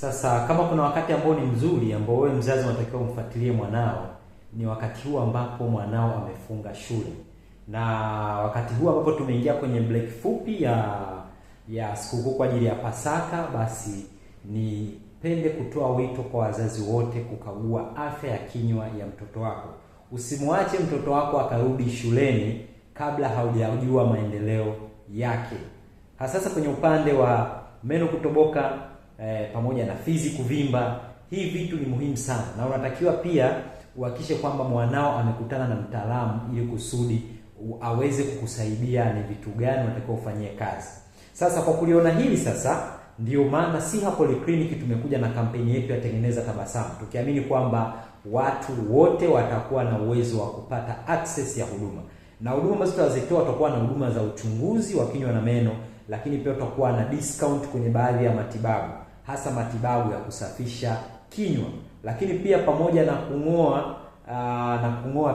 Sasa kama kuna wakati ambao ni mzuri ambao wewe mzazi unatakiwa umfuatilie mwanao, ni wakati huu ambapo mwanao amefunga shule. Na wakati huu ambapo tumeingia kwenye break fupi ya sikukuu kwa ajili ya Pasaka, basi nipende kutoa wito kwa wazazi wote kukagua afya ya kinywa ya mtoto wako. Usimwache mtoto wako akarudi shuleni kabla haujajua maendeleo yake. Hasa kwenye upande wa meno kutoboka pamoja na fizi kuvimba, hii vitu ni muhimu sana, na unatakiwa pia uhakikishe kwamba mwanao amekutana na mtaalamu ili kusudi aweze kukusaidia ni vitu gani unatakiwa ufanyie kazi. Sasa kwa kuliona hili sasa, ndio maana Siha Polyclinic tumekuja na kampeni yetu ya Tengeneza Tabasamu, tukiamini kwamba watu wote watakuwa na uwezo wa kupata access ya huduma. Na huduma ambazo tutazitoa, tutakuwa na huduma za uchunguzi wa kinywa na meno, lakini pia tutakuwa na discount kwenye baadhi ya matibabu, hasa matibabu ya kusafisha kinywa, lakini pia pamoja na kung'oa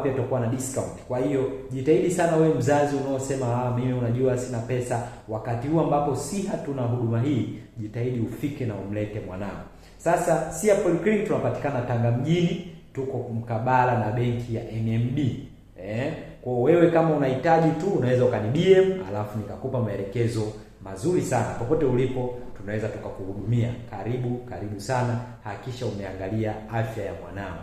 pia tutakuwa na discount. Kwa hiyo jitahidi sana wewe mzazi unaosema mimi unajua sina pesa, wakati huu ambapo Siha tuna huduma hii, jitahidi ufike na umlete mwanao. Sasa Siha Polyclinic tunapatikana Tanga mjini, tuko mkabala na benki ya NMB. Kwa wewe kama unahitaji tu unaweza ukani DM alafu nikakupa maelekezo mazuri sana. Popote ulipo tunaweza tukakuhudumia. Karibu sana. Hakikisha umeangalia afya ya mwanao.